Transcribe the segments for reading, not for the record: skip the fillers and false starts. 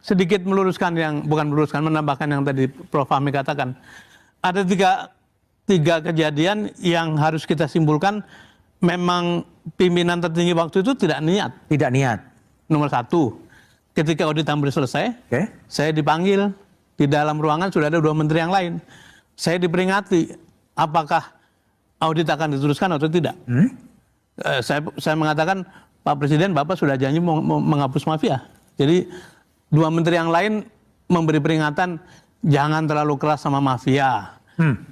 sedikit menambahkan yang tadi Prof. Fahmi katakan. Ada tiga kejadian yang harus kita simpulkan memang pimpinan tertinggi waktu itu tidak niat. Tidak niat. Nomor satu, ketika audit hampir selesai, saya dipanggil, di dalam ruangan sudah ada 2 menteri yang lain. Saya diperingati, apakah audit akan diteruskan atau tidak. Saya mengatakan, Pak Presiden, Bapak sudah janji mau menghapus mafia. Jadi 2 menteri yang lain memberi peringatan, jangan terlalu keras sama mafia.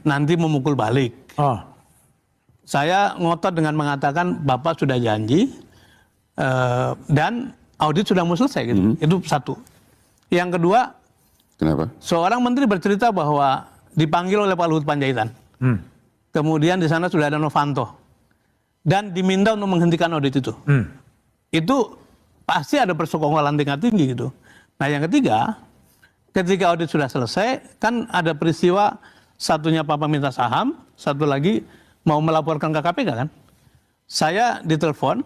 Nanti memukul balik. Saya ngotot dengan mengatakan Bapak sudah janji dan audit sudah mau selesai gitu. Itu satu. Yang kedua, kenapa? Seorang menteri bercerita bahwa dipanggil oleh Pak Luhut Panjaitan. Kemudian di sana sudah ada Novanto dan diminta untuk menghentikan audit itu. Itu pasti ada persekongkolan tingkat tinggi gitu. Nah yang ketiga, ketika audit sudah selesai, kan ada peristiwa satunya Papa minta saham, satu lagi mau melaporkan ke KPK kan. Saya ditelepon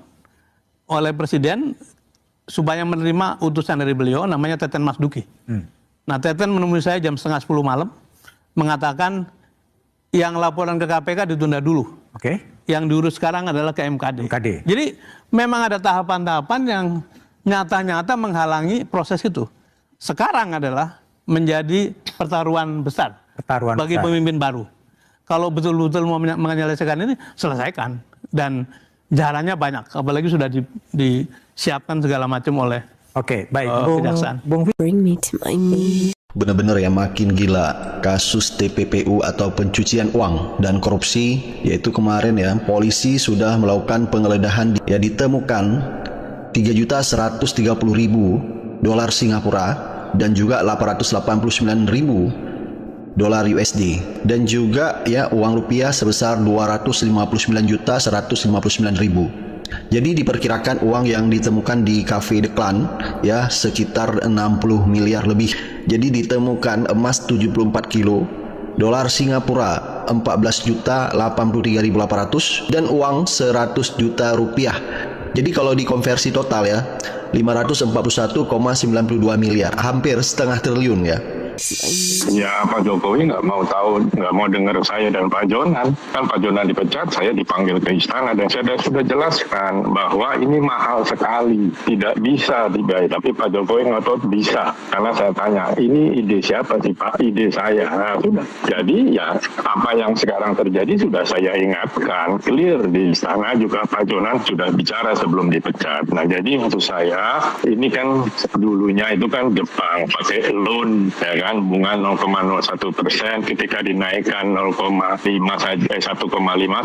oleh Presiden supaya menerima utusan dari beliau, namanya Teten Mas Duki. Nah Teten menemui saya jam 9:30 malam, mengatakan yang laporan ke KPK ditunda dulu. Yang diurus sekarang adalah ke MKD. Jadi memang ada tahapan-tahapan yang nyata-nyata menghalangi proses itu. Sekarang adalah menjadi pertaruhan besar bagi pemimpin baru. Kalau betul-betul mau menyelesaikan ini, selesaikan. Dan jalannya banyak, apalagi sudah disiapkan segala macam oleh kejaksaan. Bring me to my knees. Benar-benar ya makin gila kasus TPPU atau pencucian uang dan korupsi, yaitu kemarin ya polisi sudah melakukan penggeledahan, ya ditemukan 3.130.000 dolar Singapura dan juga 889.000 dolar USD dan juga ya uang rupiah sebesar 259.159.000. Jadi diperkirakan uang yang ditemukan di Cafe The Clan ya sekitar 60 miliar lebih. Jadi ditemukan emas 74 kilo, dolar Singapura 14.083.800 dan uang 100 juta rupiah. Jadi kalau dikonversi total ya 541,92 miliar, hampir setengah triliun ya. Ya Pak Jokowi nggak mau tahu, nggak mau dengar saya dan Pak Jonan. Kan Pak Jonan dipecat, saya dipanggil ke istana dan saya sudah jelaskan bahwa ini mahal sekali, tidak bisa dibayar. Tapi Pak Jokowi ngotot bisa, karena saya tanya, ini ide siapa sih Pak? Ide saya. Nah, sudah. Jadi ya apa yang sekarang terjadi sudah saya ingatkan, clear di istana juga Pak Jonan sudah bicara sebelum dipecat. Nah jadi maksud saya ini kan dulunya itu kan Jepang pakai loan ya kan. Bunga 0,01%, ketika dinaikkan 0,5 saja 1,5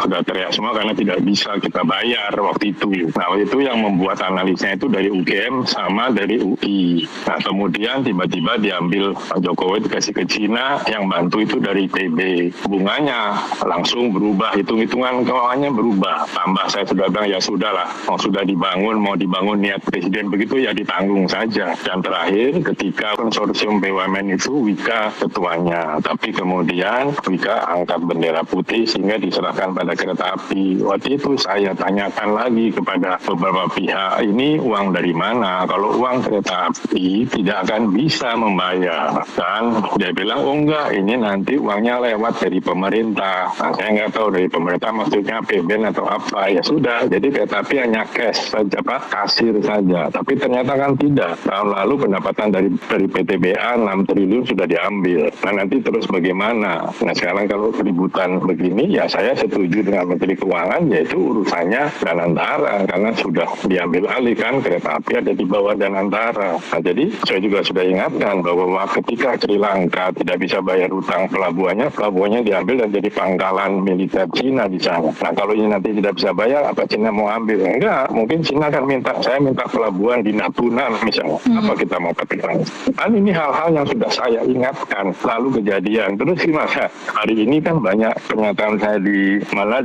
sudah teriak semua karena tidak bisa kita bayar waktu itu. Nah itu yang membuat analisnya itu dari UGM sama dari UI. Nah kemudian tiba-tiba diambil Pak Jokowi dikasih ke Cina, yang bantu itu dari ITB. Bunganya langsung berubah, hitung-hitungan keuangannya berubah. Tambah saya sudah bilang ya sudahlah, sudah dibangun, mau dibangun niat presiden begitu ya ditanggung saja. Dan terakhir ketika konsorsium BUMN itu Wika ketuanya, tapi kemudian Wika angkat bendera putih sehingga diserahkan pada kereta api. Waktu itu saya tanyakan lagi kepada beberapa pihak, ini uang dari mana? Kalau uang kereta api tidak akan bisa membayar. Dan dia bilang, oh enggak, ini nanti uangnya lewat dari pemerintah. Nah, saya nggak tahu dari pemerintah maksudnya PBN atau apa. Ya sudah, jadi kereta api hanya cash saja, Pak, kasir saja. Tapi ternyata kan tidak. Tahun lalu pendapatan dari PTBA 6 triliun sudah diambil. Nah nanti terus bagaimana? Nah sekarang kalau keributan begini ya saya setuju dengan Menteri Keuangan, yaitu urusannya Danantara karena sudah diambil alih kan, kereta api ada di bawah Danantara. Nah jadi saya juga sudah ingatkan bahwa ketika Sri Lanka tidak bisa bayar utang pelabuhannya diambil dan jadi pangkalan militer Cina di sana. Nah kalau ini nanti tidak bisa bayar, apa Cina mau ambil? Enggak, mungkin Cina akan saya minta pelabuhan di Natuna misalnya. Apa kita mau katakan? Kan ini hal-hal yang sudah saya ingatkan, lalu kejadian. Terus gimana? Hari ini kan banyak pernyataan saya di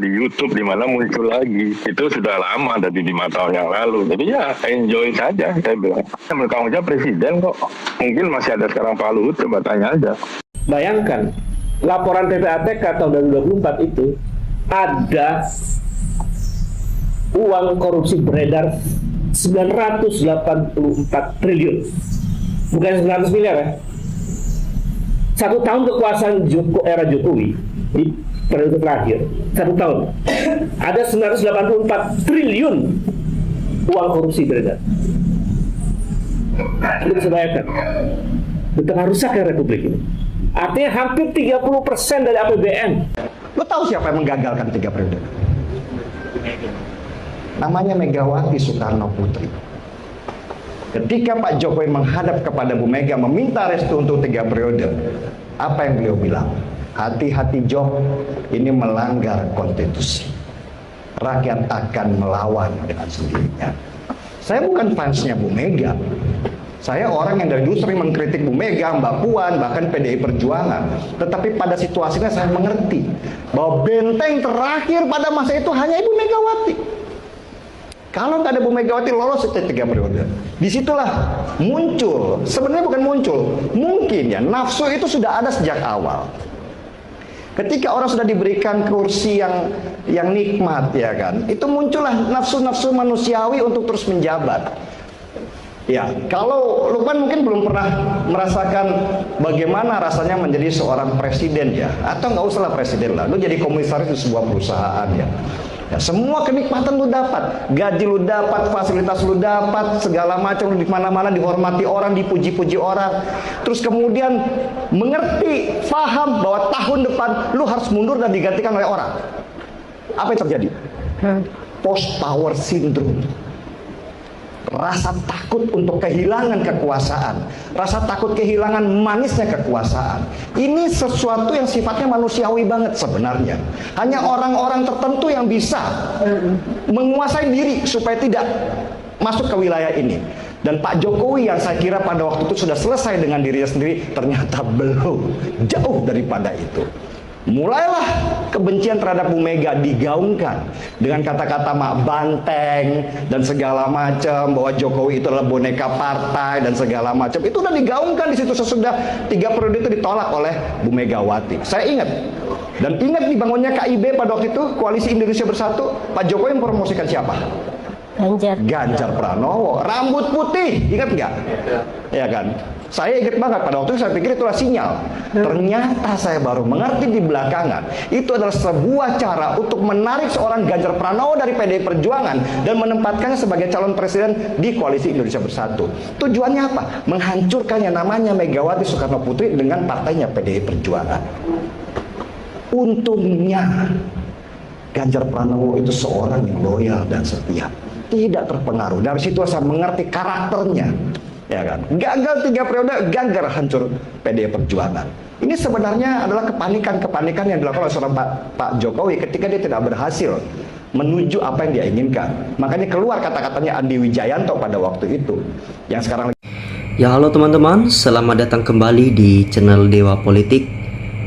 YouTube, di mana muncul lagi. Itu sudah lama dari 5 tahun yang lalu. Jadi ya enjoy saja, saya bilang. Bertanggung jawab presiden kok. Mungkin masih ada sekarang Pak Luhut, coba tanya aja. Bayangkan, laporan PPATK tahun 2024 itu ada uang korupsi beredar 984 triliun. bukan 900 miliar ya. 1 tahun kekuasaan era Jokowi di periode terakhir, 1 tahun ada 984 triliun uang korupsi beredar. Anda bisa bayangkan betapa rusaknya Republik ini. Artinya hampir 30% dari APBN. Lo tahu siapa yang menggagalkan 3 periode? Namanya Megawati Soekarno Putri. Ketika Pak Jokowi menghadap kepada Bu Mega meminta restu untuk 3 periode, apa yang beliau bilang? Hati-hati Jok, ini melanggar konstitusi. Rakyat akan melawan dengan sendirinya. Saya bukan fansnya Bu Mega. Saya orang yang dari dulu sering mengkritik Bu Mega, Mbak Puan, bahkan PDI Perjuangan. Tetapi pada situasinya saya mengerti bahwa benteng terakhir pada masa itu hanya Ibu Megawati. Kalau nggak ada Bu Megawati lolos itu 3 periode. Disitulah muncul, sebenarnya bukan muncul, mungkin ya nafsu itu sudah ada sejak awal. Ketika orang sudah diberikan kursi yang nikmat ya kan, itu muncullah nafsu-nafsu manusiawi untuk terus menjabat. Ya, kalau Lukman mungkin belum pernah merasakan bagaimana rasanya menjadi seorang presiden ya, atau nggak usahlah presiden lah, lu jadi komisaris di sebuah perusahaan ya. Ya, semua kenikmatan lu dapat, gaji lu dapat, fasilitas lu dapat, segala macam, lu di mana-mana dihormati orang, dipuji-puji orang. Terus kemudian mengerti, paham bahwa tahun depan lu harus mundur dan digantikan oleh orang. Apa yang terjadi? Post power syndrome. Rasa takut untuk kehilangan kekuasaan, rasa takut kehilangan manisnya kekuasaan. Ini sesuatu yang sifatnya manusiawi banget sebenarnya. Hanya orang-orang tertentu yang bisa menguasai diri supaya tidak masuk ke wilayah ini. Dan Pak Jokowi yang saya kira pada waktu itu sudah selesai dengan dirinya sendiri, ternyata belum, jauh daripada itu. Mulailah kebencian terhadap Bu Mega digaungkan dengan kata-kata mak banteng dan segala macam, bahwa Jokowi itu adalah boneka partai dan segala macam. Itu udah digaungkan di situ sesudah 3 periode itu ditolak oleh Bu Megawati. Saya ingat, dan ingat dibangunnya KIB pada waktu itu, Koalisi Indonesia Bersatu. Pak Jokowi mempromosikan siapa? Ganjar Pranowo, rambut putih, ingat nggak? Ya kan? Saya ingat banget pada waktu itu, saya pikir itulah sinyal. Ternyata saya baru mengerti di belakangan, itu adalah sebuah cara untuk menarik seorang Ganjar Pranowo dari PDI Perjuangan dan menempatkannya sebagai calon presiden di Koalisi Indonesia Bersatu. Tujuannya apa? Menghancurkan yang namanya Megawati Soekarno Putri dengan partainya PDI Perjuangan. Untungnya Ganjar Pranowo itu seorang yang loyal dan setia, tidak terpengaruh. Dari situ saya mengerti karakternya. Ya kan? Gagal 3 periode, gagal hancur PDI Perjuangan. Ini sebenarnya adalah kepanikan yang dilakukan oleh seorang Pak Jokowi ketika dia tidak berhasil menuju apa yang dia inginkan. Makanya keluar kata-katanya Andi Wijayanto pada waktu itu. Yang sekarang Ya halo teman-teman, selamat datang kembali di channel Dewa Politik,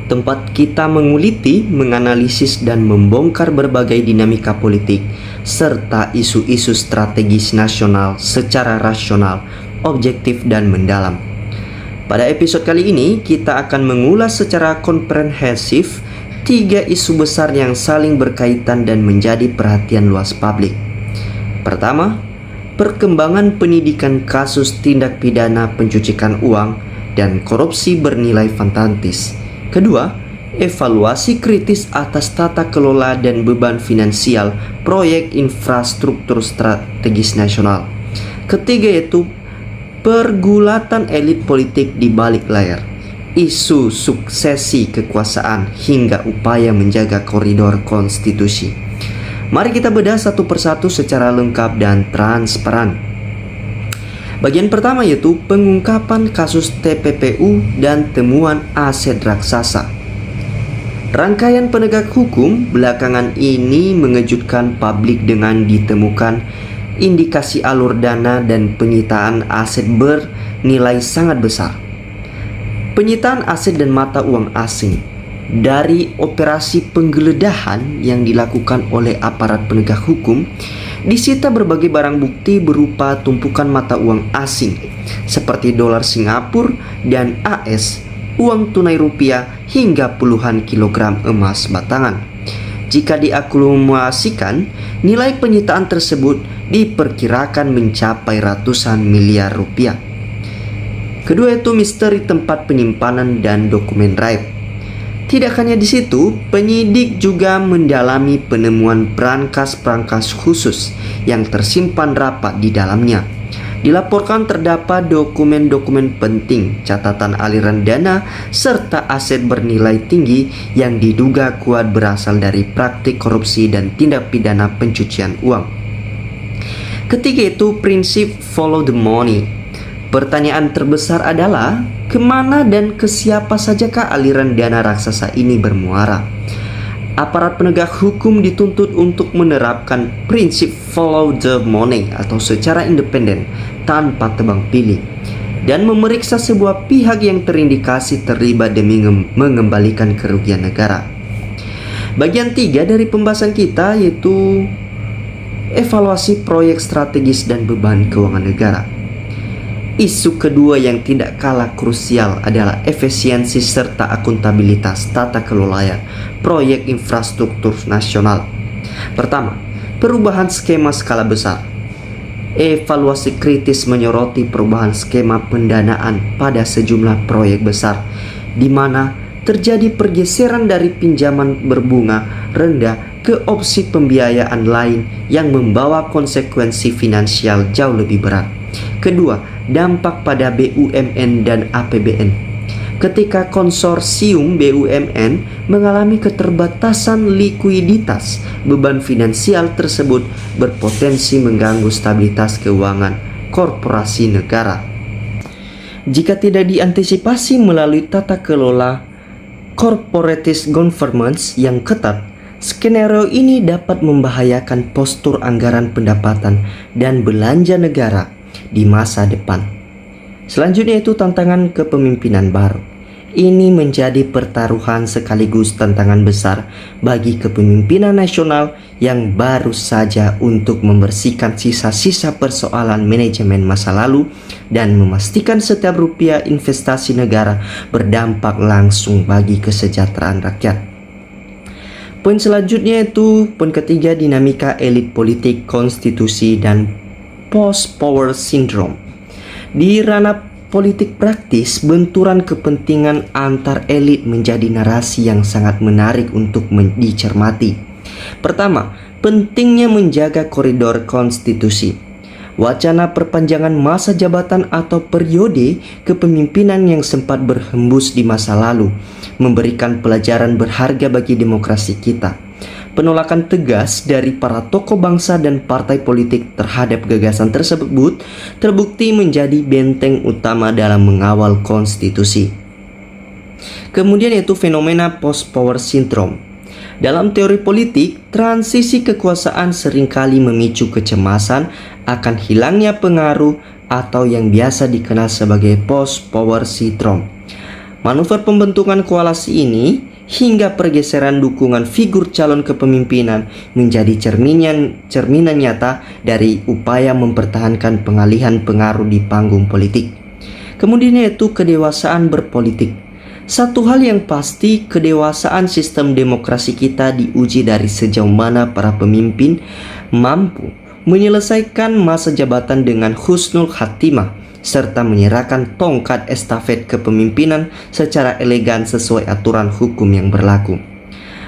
tempat kita menguliti, menganalisis dan membongkar berbagai dinamika politik serta isu-isu strategis nasional secara rasional, objektif dan mendalam. Pada episode kali ini kita akan mengulas secara komprehensif 3 isu besar yang saling berkaitan dan menjadi perhatian luas publik. Pertama, perkembangan penyidikan kasus tindak pidana pencucian uang dan korupsi bernilai fantastis. Kedua, evaluasi kritis atas tata kelola dan beban finansial proyek infrastruktur strategis nasional. Ketiga yaitu pergulatan elit politik di balik layar, isu suksesi kekuasaan hingga upaya menjaga koridor konstitusi. Mari kita bedah satu persatu secara lengkap dan transparan. Bagian pertama yaitu pengungkapan kasus TPPU dan temuan aset raksasa. Rangkaian penegak hukum belakangan ini mengejutkan publik dengan ditemukan indikasi alur dana dan penyitaan aset bernilai sangat besar. Penyitaan aset dan mata uang asing dari operasi penggeledahan yang dilakukan oleh aparat penegak hukum, disita berbagai barang bukti berupa tumpukan mata uang asing seperti dolar Singapura dan AS, uang tunai rupiah hingga puluhan kilogram emas batangan. Jika diakumulasikan, nilai penyitaan tersebut diperkirakan mencapai ratusan miliar rupiah. Kedua itu misteri tempat penyimpanan dan dokumen raib. Tidak hanya di situ, penyidik juga mendalami penemuan brankas-brankas khusus yang tersimpan rapat di dalamnya. Dilaporkan terdapat dokumen-dokumen penting, catatan aliran dana, serta aset bernilai tinggi yang diduga kuat berasal dari praktik korupsi dan tindak pidana pencucian uang. Ketiga itu prinsip follow the money. Pertanyaan terbesar adalah kemana dan ke siapa sajakah aliran dana raksasa ini bermuara? Aparat penegak hukum dituntut untuk menerapkan prinsip follow the money atau secara independen tanpa tebang pilih dan memeriksa sebuah pihak yang terindikasi terlibat demi mengembalikan kerugian negara. Bagian 3 dari pembahasan kita yaitu evaluasi proyek strategis dan beban keuangan negara. Isu kedua yang tidak kalah krusial adalah efisiensi serta akuntabilitas tata kelola proyek infrastruktur nasional. Pertama, perubahan skema skala besar. Evaluasi kritis menyoroti perubahan skema pendanaan pada sejumlah proyek besar, di mana terjadi pergeseran dari pinjaman berbunga rendah ke opsi pembiayaan lain yang membawa konsekuensi finansial jauh lebih berat. Kedua, dampak pada BUMN dan APBN. Ketika konsorsium BUMN mengalami keterbatasan likuiditas, beban finansial tersebut berpotensi mengganggu stabilitas keuangan korporasi negara. Jika tidak diantisipasi melalui tata kelola corporate governance yang ketat, skenario ini dapat membahayakan postur anggaran pendapatan dan belanja negara di masa depan. Selanjutnya itu tantangan kepemimpinan baru. Ini menjadi pertaruhan sekaligus tantangan besar bagi kepemimpinan nasional yang baru saja untuk membersihkan sisa-sisa persoalan manajemen masa lalu dan memastikan setiap rupiah investasi negara berdampak langsung bagi kesejahteraan rakyat. Poin selanjutnya itu poin ketiga, dinamika elit politik, konstitusi, dan post-power syndrome. Di ranah politik praktis, benturan kepentingan antar elit menjadi narasi yang sangat menarik untuk dicermati. Pertama, pentingnya menjaga koridor konstitusi. Wacana perpanjangan masa jabatan atau periode kepemimpinan yang sempat berhembus di masa lalu memberikan pelajaran berharga bagi demokrasi kita. Penolakan tegas dari para tokoh bangsa dan partai politik terhadap gagasan tersebut terbukti menjadi benteng utama dalam mengawal konstitusi. Kemudian yaitu fenomena post-power syndrome. Dalam teori politik, transisi kekuasaan seringkali memicu kecemasan akan hilangnya pengaruh atau yang biasa dikenal sebagai post-power syndrome. Manuver pembentukan koalisi ini hingga pergeseran dukungan figur calon kepemimpinan menjadi cerminan nyata dari upaya mempertahankan pengalihan pengaruh di panggung politik. Kemudian yaitu kedewasaan berpolitik. Satu hal yang pasti, kedewasaan sistem demokrasi kita diuji dari sejauh mana para pemimpin mampu menyelesaikan masa jabatan dengan husnul khatimah serta menyerahkan tongkat estafet kepemimpinan secara elegan sesuai aturan hukum yang berlaku.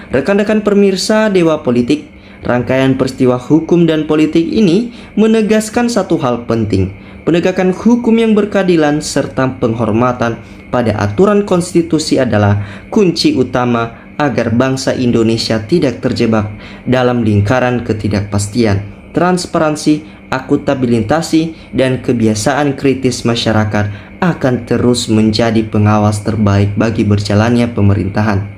Rekan-rekan pemirsa Dewa Politik, rangkaian peristiwa hukum dan politik ini menegaskan satu hal penting, penegakan hukum yang berkeadilan serta penghormatan pada aturan konstitusi adalah kunci utama agar bangsa Indonesia tidak terjebak dalam lingkaran ketidakpastian, transparansi, akuntabilitas, dan kebiasaan kritis masyarakat akan terus menjadi pengawas terbaik bagi berjalannya pemerintahan.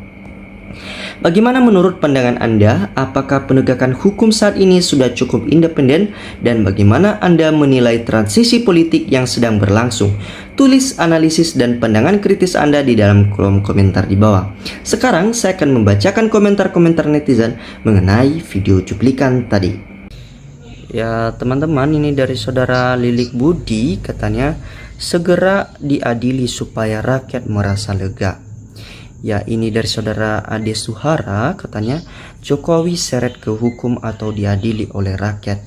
Bagaimana menurut pandangan Anda? Apakah penegakan hukum saat ini sudah cukup independen? Dan bagaimana Anda menilai transisi politik yang sedang berlangsung? Tulis analisis dan pandangan kritis Anda di dalam kolom komentar di bawah. Sekarang saya akan membacakan komentar-komentar netizen mengenai video cuplikan tadi. Ya teman-teman, ini dari saudara Lilik Budi, katanya segera diadili supaya rakyat merasa lega. Ya, ini dari saudara Ade Suhara, katanya Jokowi seret ke hukum atau diadili oleh rakyat.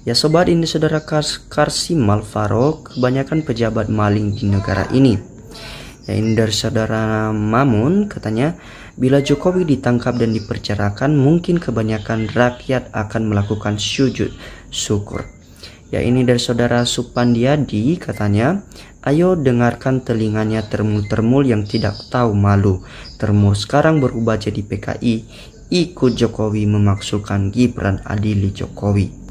Ya sobat, ini saudara Karsim Malvaro, kebanyakan pejabat maling di negara ini. Ya ini dari saudara Mamun, katanya bila Jokowi ditangkap dan dipercarakan, mungkin kebanyakan rakyat akan melakukan sujud syukur. Ya ini dari saudara Supandiadi, katanya ayo dengarkan telinganya termul-termul yang tidak tahu malu. Termul sekarang berubah jadi PKI, ikut Jokowi memaksukan Gibran adili Jokowi.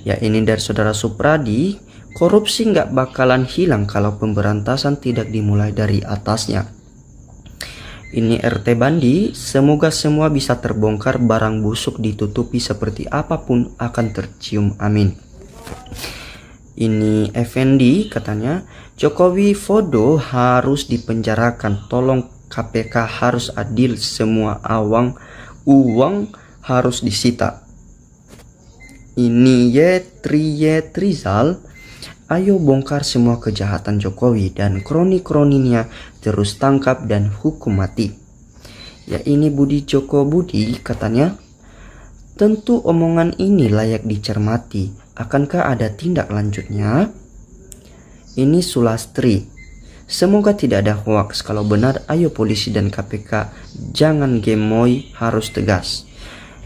Ya ini dari saudara Supradi, korupsi nggak bakalan hilang kalau pemberantasan tidak dimulai dari atasnya. Ini RT Bandi, semoga semua bisa terbongkar, barang busuk ditutupi seperti apapun akan tercium, amin. Ini Effendi, katanya Jokowi Fodo harus dipenjarakan, tolong KPK harus adil, semua uang harus disita. Ini Yetrizal, ayo bongkar semua kejahatan Jokowi dan kroni-kroninya, terus tangkap dan hukum mati. Ya ini Budi Joko Budi, katanya tentu omongan ini layak dicermati, akankah ada tindak lanjutnya? Ini Sulastri, semoga tidak ada hoaks, kalau benar ayo polisi dan KPK jangan gemoy, harus tegas.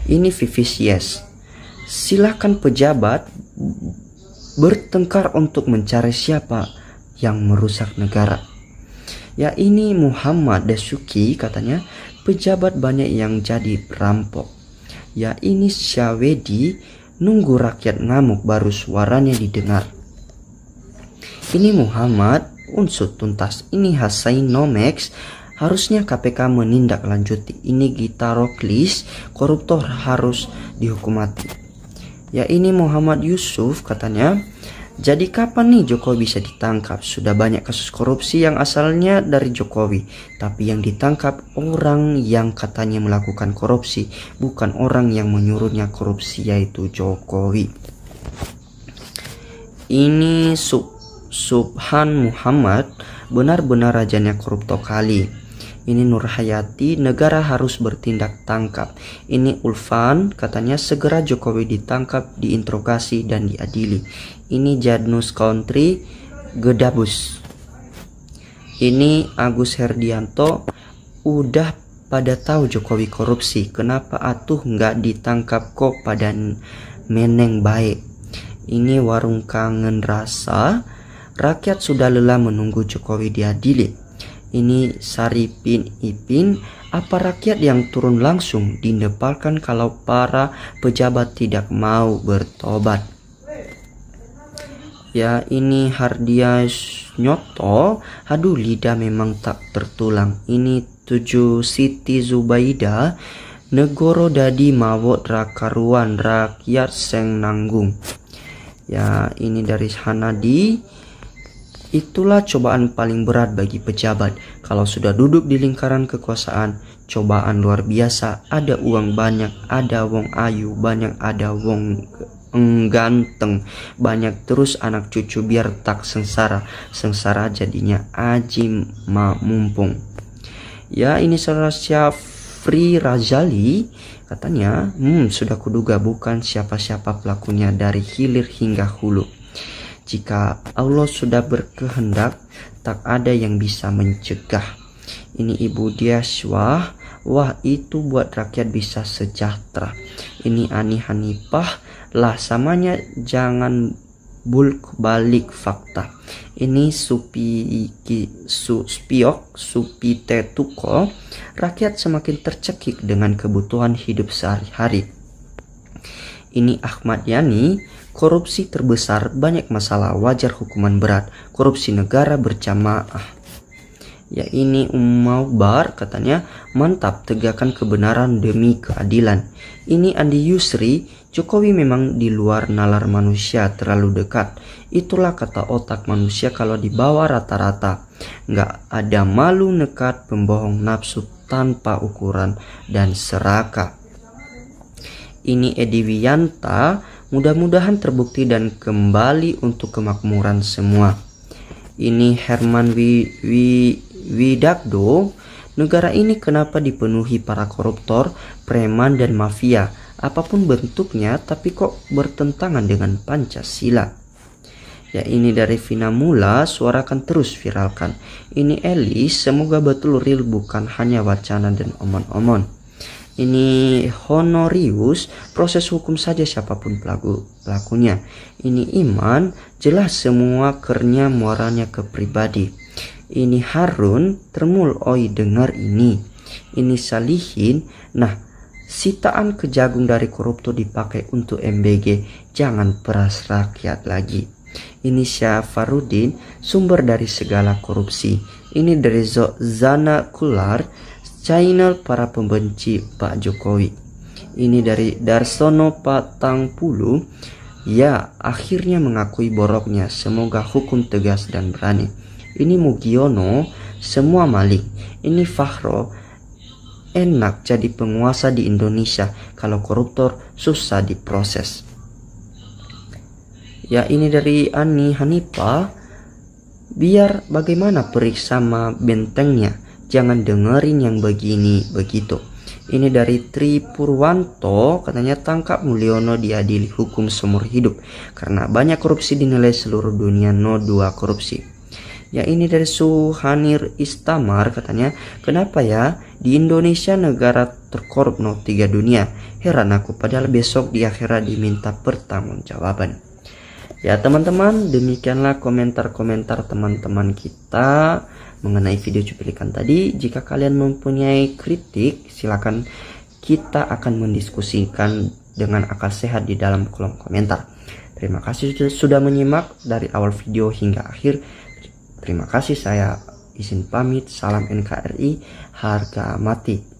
Ini Vivis Yes, silakan pejabat bertengkar untuk mencari siapa yang merusak negara. Ya ini Muhammad Dasuki, katanya pejabat banyak yang jadi perampok. Ya ini Syawedi, nunggu rakyat ngamuk baru suaranya didengar. Ini Muhammad Unsut Tuntas. Ini Hasain Nomex, harusnya KPK menindaklanjuti. Ini Gitaroklis, koruptor harus dihukum mati. Ya ini Muhammad Yusuf, katanya jadi kapan nih Jokowi bisa ditangkap? Sudah banyak kasus korupsi yang asalnya dari Jokowi, tapi yang ditangkap orang yang katanya melakukan korupsi, bukan orang yang menyuruhnya korupsi, yaitu Jokowi. Ini Subhan Muhammad, benar-benar rajanya koruptor kali. Ini Nur Hayati, negara harus bertindak tangkap. Ini Ulfan, katanya segera Jokowi ditangkap, diinterogasi dan diadili. Ini Jadnus Country Gedabus. Ini Agus Herdianto, udah pada tahu Jokowi korupsi, kenapa atuh nggak ditangkap kok pada meneng baik. Ini Warung Kangen Rasa, rakyat sudah lelah menunggu Jokowi diadili. Ini Saripin Ipin, apa rakyat yang turun langsung didepalkan kalau para pejabat tidak mau bertobat. Ya ini Hardia Nyoto, aduh lidah memang tak tertulang. Ini 7 Siti Zubaida, negoro dadi mawot rakaruan, rakyat seng nanggung. Ya ini dari Hanadi, itulah cobaan paling berat bagi pejabat. Kalau sudah duduk di lingkaran kekuasaan, cobaan luar biasa. Ada uang banyak, ada wong ayu banyak, ada wong ganteng banyak, terus anak cucu biar tak sengsara. Sengsara jadinya aji mumpung. Ya ini saudara Syafri Razali, katanya sudah kuduga bukan siapa-siapa pelakunya dari hilir hingga hulu. Jika Allah sudah berkehendak, tak ada yang bisa mencegah. Ini Ibu Diaswah, wah itu buat rakyat bisa sejahtera. Ini Ani Hanifah, lah samanya jangan bulk balik fakta. Ini Supitetuko, rakyat semakin tercekik dengan kebutuhan hidup sehari-hari. Ini Ahmad Yani, korupsi terbesar, banyak masalah, wajar hukuman berat, korupsi negara berjamaah. Ya ini Umaubar, katanya mantap, tegakkan kebenaran demi keadilan. Ini Andi Yusri, Jokowi memang di luar nalar manusia, terlalu dekat. Itulah kata otak manusia kalau di bawah rata-rata. Nggak ada malu, nekat, pembohong, nafsu tanpa ukuran dan serakah. Ini Edi Wiyanta, mudah-mudahan terbukti dan kembali untuk kemakmuran semua. Ini Herman Widakdo, negara ini kenapa dipenuhi para koruptor, preman dan mafia? apapun bentuknya tapi kok bertentangan dengan Pancasila. Ya, ini dari Vina Mula, suarakan terus viralkan. Ini Elis, semoga betul real bukan hanya wacana dan omon-omon. Ini Honorius, proses hukum saja siapapun pelakunya. Ini Iman, jelas semua kernya muaranya ke pribadi. Ini Harun, termul oi dengar ini. Ini Salihin, nah sitaan kejagung dari koruptor dipakai untuk MBG, jangan peras rakyat lagi. Ini Syafarudin, sumber dari segala korupsi. Ini dari Zana Kular, channel para pembenci Pak Jokowi. Ini dari Darsono Patangpulu, ya akhirnya mengakui boroknya, semoga hukum tegas dan berani. Ini Mugiono, semua maling. Ini Fahro, enak jadi penguasa di Indonesia, kalau koruptor susah diproses. Ya, ini dari Ani Hanipa, biar bagaimana periksa sama bentengnya, jangan dengerin yang begini begitu. Ini dari Tri Purwanto, katanya tangkap Mulyono diadili hukum seumur hidup karena banyak korupsi dinilai seluruh dunia no 2 korupsi. Ya, ini dari Suhanir Istamar, katanya kenapa ya di Indonesia negara terkorup no 3 dunia, heran aku padahal besok di akhirat diminta pertanggungjawaban. Ya teman-teman, demikianlah komentar-komentar teman-teman kita mengenai video cuplikan tadi. Jika kalian mempunyai kritik, silakan, kita akan mendiskusikan dengan akal sehat di dalam kolom komentar. Terima kasih sudah menyimak dari awal video hingga akhir. Terima kasih, saya izin pamit. Salam NKRI, harga mati.